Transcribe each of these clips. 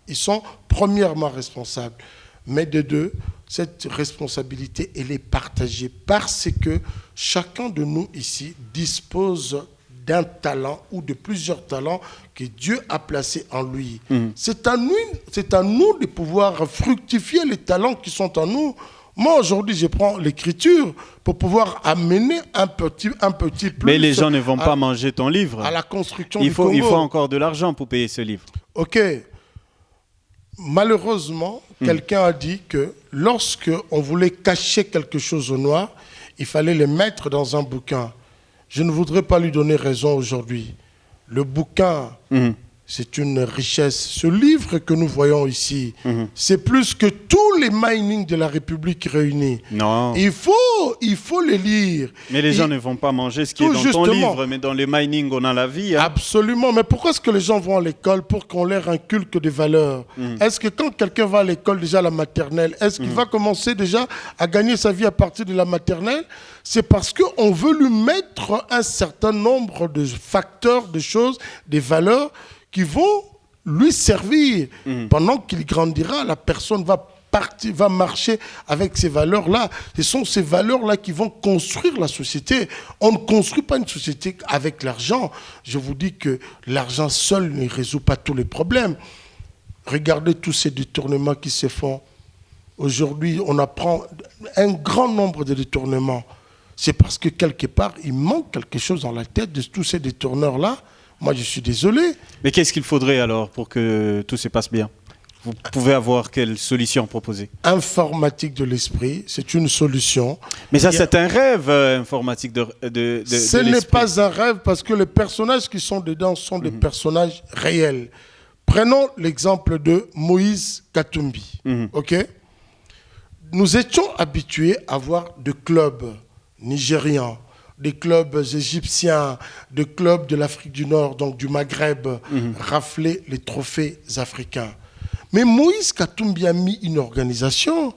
Ils sont premièrement responsables. Mais de deux, cette responsabilité, elle est partagée parce que chacun de nous ici dispose d'un talent ou de plusieurs talents que Dieu a placés en lui. C'est à nous de pouvoir fructifier les talents qui sont en nous. Moi, aujourd'hui, je prends l'écriture pour pouvoir amener un petit plus. Mais les gens ne vont pas manger ton livre. À la construction du Congo. Il faut encore de l'argent pour payer ce livre. OK. Malheureusement, quelqu'un a dit que lorsque on voulait cacher quelque chose au noir, il fallait le mettre dans un bouquin. Je ne voudrais pas lui donner raison aujourd'hui. Le bouquin, c'est une richesse. Ce livre que nous voyons ici, c'est plus que tous les minings de la République réunis. Non. Il faut les lire. Mais les gens ne vont pas manger ce qui est dans ton livre, mais dans les mining, on a la vie. Hein. Absolument. Mais pourquoi est-ce que les gens vont à l'école pour qu'on leur inculque des valeurs? Est-ce que quand quelqu'un va à l'école, déjà à la maternelle, est-ce qu'il va commencer déjà à gagner sa vie à partir de la maternelle? C'est parce qu'on veut lui mettre un certain nombre de facteurs, de choses, des valeurs qui vont lui servir. Pendant qu'il grandira, la personne va marcher avec ces valeurs-là. Ce sont ces valeurs-là qui vont construire la société. On ne construit pas une société avec l'argent. Je vous dis que l'argent seul ne résout pas tous les problèmes. Regardez tous ces détournements qui se font. Aujourd'hui, on apprend un grand nombre de détournements. C'est parce que quelque part, il manque quelque chose dans la tête de tous ces détourneurs-là. Moi, je suis désolé. Mais qu'est-ce qu'il faudrait alors pour que tout se passe bien? Vous pouvez avoir quelle solution proposer? Informatique de l'esprit, c'est une solution. Mais ça, c'est un rêve informatique de Ce n'est pas un rêve parce que les personnages qui sont dedans sont des personnages réels. Prenons l'exemple de Moïse Katumbi. OK? Nous étions habitués à voir des clubs nigérians, des clubs égyptiens, des clubs de l'Afrique du Nord, donc du Maghreb, rafler les trophées africains. Mais Moïse Katumbi a mis une organisation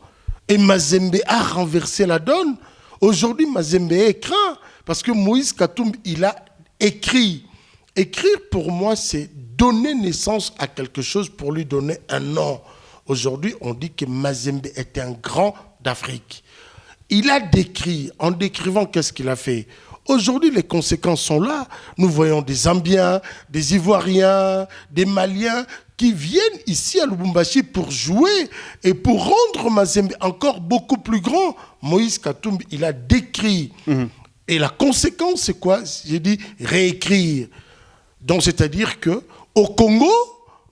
et Mazembe a renversé la donne. Aujourd'hui, Mazembe est craint parce que Moïse Katumbi, il a écrit. Écrire, pour moi, c'est donner naissance à quelque chose pour lui donner un nom. Aujourd'hui, on dit que Mazembe est un grand d'Afrique. Il a décrit, en décrivant qu'est-ce qu'il a fait. Aujourd'hui, les conséquences sont là. Nous voyons des Zambiens, des Ivoiriens, des Maliens qui viennent ici à Lubumbashi pour jouer et pour rendre Mazembe encore beaucoup plus grand. Moïse Katumbi, il a décrit. Et la conséquence, c'est quoi? J'ai dit réécrire. Donc, c'est-à-dire qu'au Congo,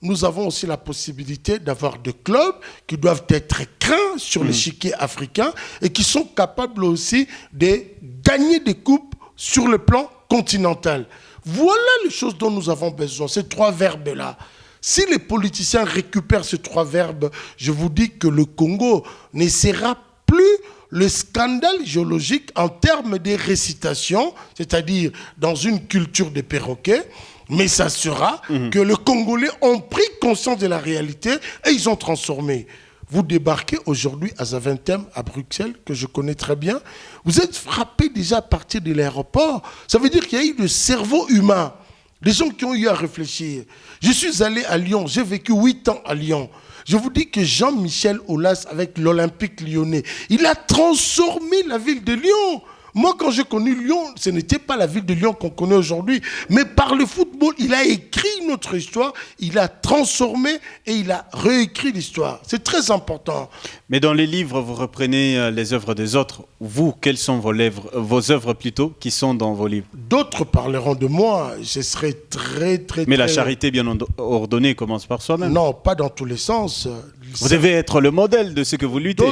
nous avons aussi la possibilité d'avoir des clubs qui doivent être craints sur l'échiquier africain et qui sont capables aussi de gagner des coupes sur le plan continental. Voilà les choses dont nous avons besoin, ces trois verbes-là. Si les politiciens récupèrent ces trois verbes, je vous dis que le Congo ne sera plus le scandale géologique en termes de récitation, c'est-à-dire dans une culture de perroquets, mais ça sera que les Congolais ont pris conscience de la réalité et ils ont transformé. Vous débarquez aujourd'hui à Zaventem, à Bruxelles, que je connais très bien. Vous êtes frappé déjà à partir de l'aéroport. Ça veut dire qu'il y a eu le cerveau humain. Des gens qui ont eu à réfléchir. Je suis allé à Lyon, j'ai vécu 8 ans à Lyon. Je vous dis que Jean-Michel Aulas, avec l'Olympique lyonnais, il a transformé la ville de Lyon. Moi, quand j'ai connu Lyon, ce n'était pas la ville de Lyon qu'on connaît aujourd'hui. Mais par le football, il a écrit notre histoire, il a transformé et il a réécrit l'histoire. C'est très important. Mais dans les livres, vous reprenez les œuvres des autres. Vous, quelles sont vos œuvres plutôt, qui sont dans vos livres? D'autres parleront de moi. Je serai très... Mais la charité bien ordonnée commence par soi-même. Non, pas dans tous les sens. Vous devez être le modèle de ce que vous luttez.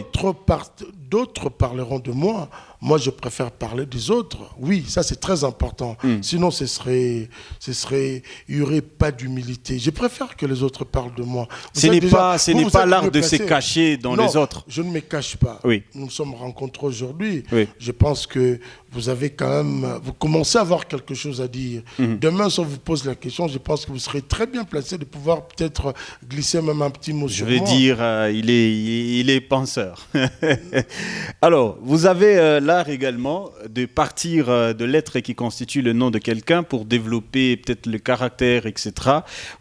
D'autres parleront de moi. Moi, je préfère parler des autres. Oui, ça, c'est très important. Sinon, il n'y aurait pas d'humilité. Je préfère que les autres parlent de moi. Ce n'est pas l'art de se cacher dans les autres. Je ne me cache pas. Oui. Nous sommes rencontrés aujourd'hui. Oui. Je pense que vous avez quand même... Vous commencez à avoir quelque chose à dire. Demain, si on vous pose la question, je pense que vous serez très bien placé de pouvoir peut-être glisser même un petit mot sur moi. Je veux dire, il est penseur. Alors, vous avez l'art également de partir de lettres qui constituent le nom de quelqu'un pour développer peut-être le caractère, etc.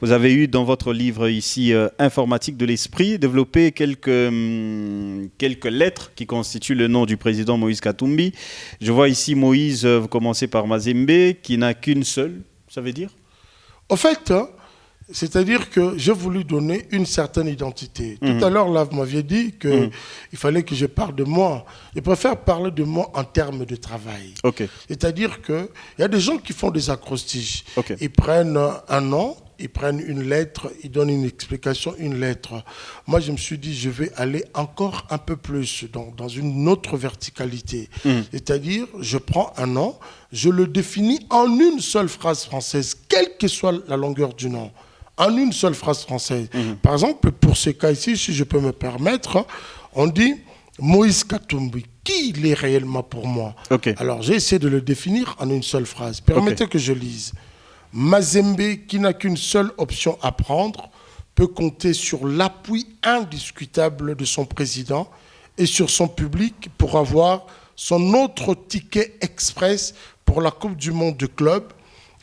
Vous avez eu dans votre livre ici, Informatique de l'esprit, développé quelques lettres qui constituent le nom du président Moïse Katumbi. Je vois ici Moïse, vous commencez par Mazembe, qui n'a qu'une seule, ça veut dire ? En fait, c'est-à-dire que j'ai voulu donner une certaine identité. Tout à l'heure, là, vous m'aviez dit qu'il fallait que je parle de moi. Je préfère parler de moi en termes de travail. Okay. C'est-à-dire qu'il y a des gens qui font des acrostiches. Okay. Ils prennent un nom, ils prennent une lettre, ils donnent une explication, une lettre. Moi, je me suis dit, je vais aller encore un peu plus dans une autre verticalité. C'est-à-dire, je prends un nom, je le définis en une seule phrase française, quelle que soit la longueur du nom. En une seule phrase française. Par exemple, pour ce cas ici, si je peux me permettre, on dit Moïse Katumbi. Qui il est réellement pour moi? Okay. Alors, j'ai essayé de le définir en une seule phrase. Permettez que je lise. Mazembe, qui n'a qu'une seule option à prendre, peut compter sur l'appui indiscutable de son président et sur son public pour avoir son autre ticket express pour la Coupe du Monde de club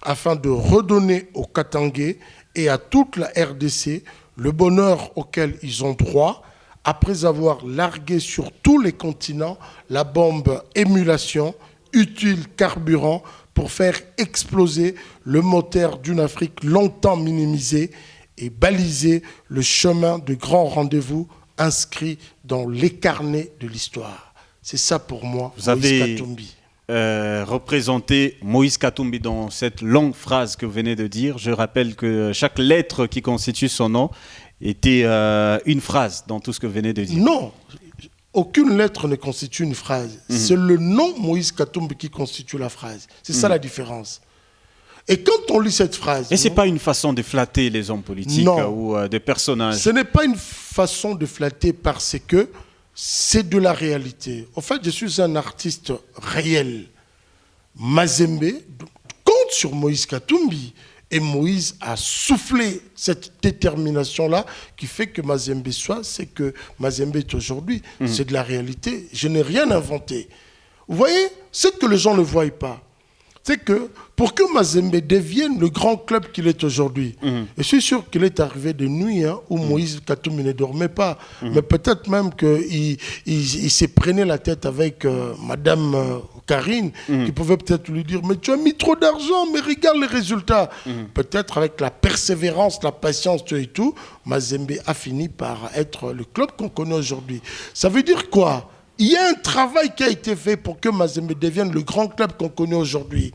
afin de redonner aux Katangais et à toute la RDC le bonheur auquel ils ont droit après avoir largué sur tous les continents la bombe émulation, utile carburant pour faire exploser le moteur d'une Afrique longtemps minimisée et baliser le chemin de grands rendez-vous inscrits dans les carnets de l'histoire. C'est ça pour moi, Moïse Katumbi. Représenter Moïse Katumbi dans cette longue phrase que vous venez de dire. Je rappelle que chaque lettre qui constitue son nom était une phrase dans tout ce que vous venez de dire. Non, aucune lettre ne constitue une phrase. C'est le nom Moïse Katumbi qui constitue la phrase. C'est ça la différence. Et quand on lit cette phrase... Et ce n'est pas une façon de flatter les hommes politiques ou des personnages. Ce n'est pas une façon de flatter parce que c'est de la réalité. En fait, je suis un artiste réel. Mazembe compte sur Moïse Katumbi. Et Moïse a soufflé cette détermination-là qui fait que Mazembe soit ce que Mazembe est aujourd'hui. C'est de la réalité. Je n'ai rien inventé. Vous voyez, ce que les gens ne voient pas, c'est que pour que Mazembe devienne le grand club qu'il est aujourd'hui, je suis sûr qu'il est arrivé de nuit où Moïse Katumbi ne dormait pas, mais peut-être même qu'il s'est prené la tête avec Madame Karine, qui pouvait peut-être lui dire « Mais tu as mis trop d'argent, mais regarde les résultats !» Peut-être avec la persévérance, la patience et tout, Mazembe a fini par être le club qu'on connaît aujourd'hui. Ça veut dire quoi? Il y a un travail qui a été fait pour que Mazembe devienne le grand club qu'on connaît aujourd'hui.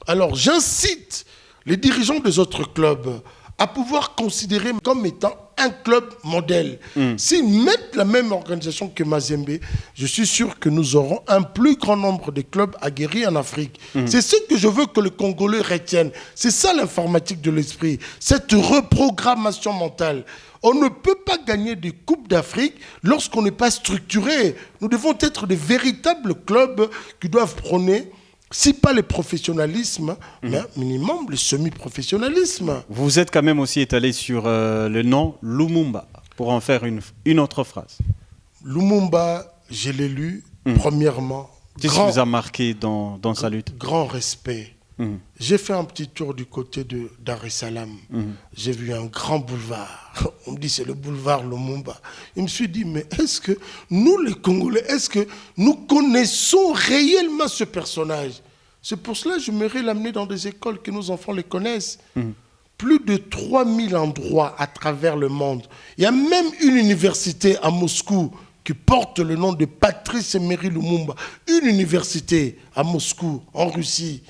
Alors, j'incite les dirigeants des autres clubs à pouvoir considérer comme étant un club modèle. S'ils mettent la même organisation que Mazembe, je suis sûr que nous aurons un plus grand nombre de clubs aguerris en Afrique. C'est ce que je veux que le Congolais retienne. C'est ça l'informatique de l'esprit, cette reprogrammation mentale. On ne peut pas gagner des Coupes d'Afrique lorsqu'on n'est pas structuré. Nous devons être des véritables clubs qui doivent prôner, si pas le professionnalisme, mais minimum le semi-professionnalisme. Vous êtes quand même aussi étalé sur le nom Lumumba, pour en faire une autre phrase. Lumumba, je l'ai lu, premièrement. Qu'est-ce qui vous a marqué dans sa lutte? Grand respect. J'ai fait un petit tour du côté de Dar es Salaam. J'ai vu un grand boulevard. On me dit c'est le boulevard Lumumba. Je me suis dit, mais est-ce que nous les Congolais, est-ce que nous connaissons réellement ce personnage? C'est pour cela que j'aimerais l'amener dans des écoles que nos enfants les connaissent. Plus de 3000 endroits à travers le monde. Il y a même une université à Moscou qui porte le nom de Patrice Emery Lumumba. Une université à Moscou, en Russie.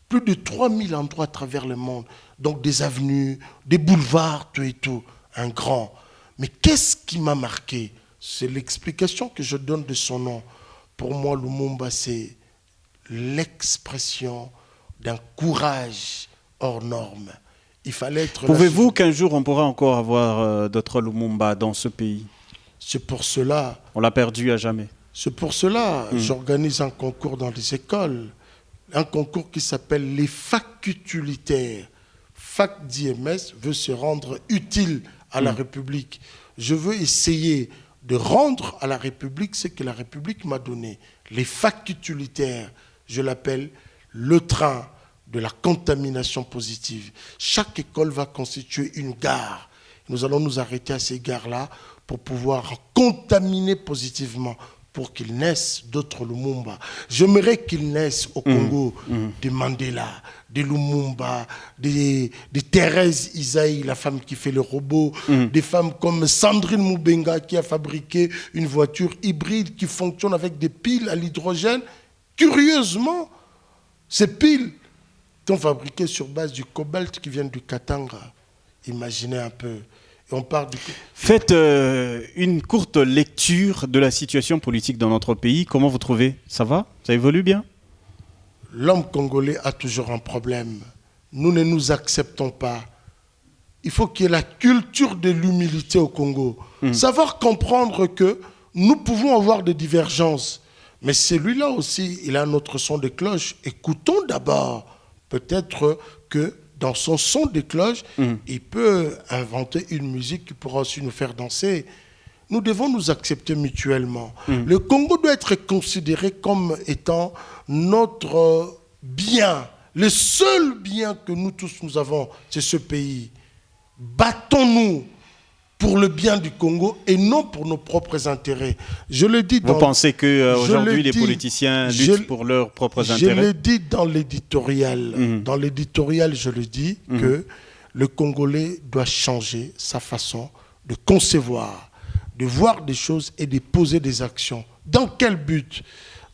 Plus de 3000 endroits à travers le monde. Donc des avenues, des boulevards, tout et tout. Un grand. Mais qu'est-ce qui m'a marqué? C'est l'explication que je donne de son nom. Pour moi, Lumumba, c'est l'expression d'un courage hors norme. Il fallait être... Pouvez-vous qu'un jour on pourra encore avoir d'autres Lumumba dans ce pays? C'est pour cela... On l'a perdu à jamais. C'est pour cela que j'organise un concours dans les écoles. Un concours qui s'appelle les facs utilitaires. Fac d'IMS veut se rendre utile à la République. Je veux essayer de rendre à la République ce que la République m'a donné. Les facs utilitaires, je l'appelle le train de la contamination positive. Chaque école va constituer une gare. Nous allons nous arrêter à ces gares-là pour pouvoir contaminer positivement, pour qu'il naisse d'autres Lumumba. J'aimerais qu'il naisse au Congo des Mandela, des Lumumba, des Thérèse Isaïe, la femme qui fait le robot, des femmes comme Sandrine Moubenga qui a fabriqué une voiture hybride qui fonctionne avec des piles à l'hydrogène. Curieusement, ces piles sont fabriquées sur base du cobalt qui vient du Katanga. Imaginez un peu. Et on part du... Faites une courte lecture de la situation politique dans notre pays. Comment vous trouvez? Ça va? Ça évolue bien? L'homme congolais a toujours un problème. Nous ne nous acceptons pas. Il faut qu'il y ait la culture de l'humilité au Congo. Savoir comprendre que nous pouvons avoir des divergences. Mais celui-là aussi, il a un autre son de cloche. Écoutons d'abord. Peut-être que dans son son de cloche, il peut inventer une musique qui pourra aussi nous faire danser. Nous devons nous accepter mutuellement. Le Congo doit être considéré comme étant notre bien. Le seul bien que nous tous nous avons, c'est ce pays. Battons-nous pour le bien du Congo et non pour nos propres intérêts. Je le dis Vous pensez qu'aujourd'hui, les politiciens luttent pour leurs propres intérêts? Je le dis dans l'éditorial. Dans l'éditorial, je le dis que le Congolais doit changer sa façon de concevoir, de voir des choses et de poser des actions. Dans quel but?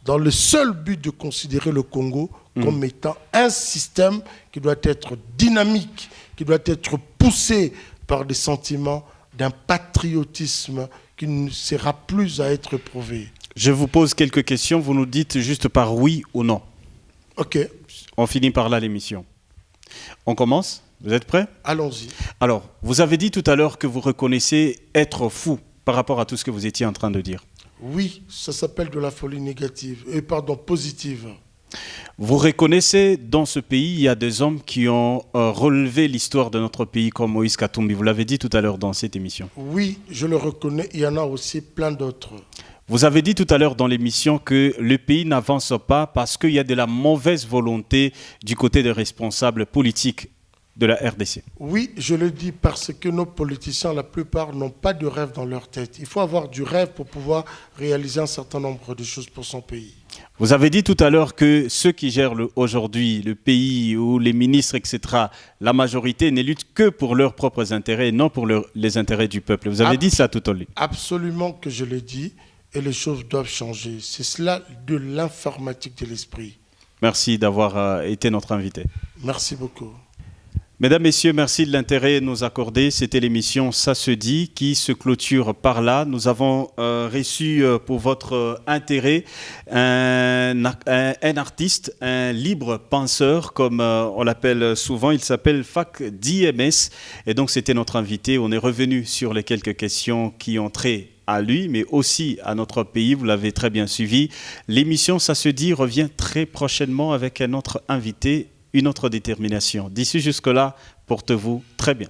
Dans le seul but de considérer le Congo comme étant un système qui doit être dynamique, qui doit être poussé par des sentiments d'un patriotisme qui ne sera plus à être éprouvé. Je vous pose quelques questions, vous nous dites juste par oui ou non. Ok. On finit par là l'émission. On commence? Vous êtes prêts? Allons-y. Alors, vous avez dit tout à l'heure que vous reconnaissez être fou par rapport à tout ce que vous étiez en train de dire. Oui, ça s'appelle de la folie négative, positive. Vous reconnaissez dans ce pays, il y a des hommes qui ont relevé l'histoire de notre pays comme Moïse Katumbi. Vous l'avez dit tout à l'heure dans cette émission. Oui, je le reconnais. Il y en a aussi plein d'autres. Vous avez dit tout à l'heure dans l'émission que le pays n'avance pas parce qu'il y a de la mauvaise volonté du côté des responsables politiques de la RDC. Oui, je le dis parce que nos politiciens, la plupart, n'ont pas de rêve dans leur tête. Il faut avoir du rêve pour pouvoir réaliser un certain nombre de choses pour son pays. Vous avez dit tout à l'heure que ceux qui gèrent aujourd'hui le pays, ou les ministres, etc., la majorité ne luttent que pour leurs propres intérêts et non pour les intérêts du peuple. Vous avez dit ça tout à l'heure. Absolument que je l'ai dit et les choses doivent changer. C'est cela de l'informatique de l'esprit. Merci d'avoir été notre invité. Merci beaucoup. Mesdames, Messieurs, merci de l'intérêt nous accorder. C'était l'émission Ça se dit qui se clôture par là. Nous avons reçu pour votre intérêt un artiste, un libre penseur, comme on l'appelle souvent. Il s'appelle Fac DMS. Et donc, c'était notre invité. On est revenu sur les quelques questions qui ont trait à lui, mais aussi à notre pays. Vous l'avez très bien suivi. L'émission Ça se dit revient très prochainement avec un autre invité, une autre détermination. D'ici jusque-là, portez-vous très bien.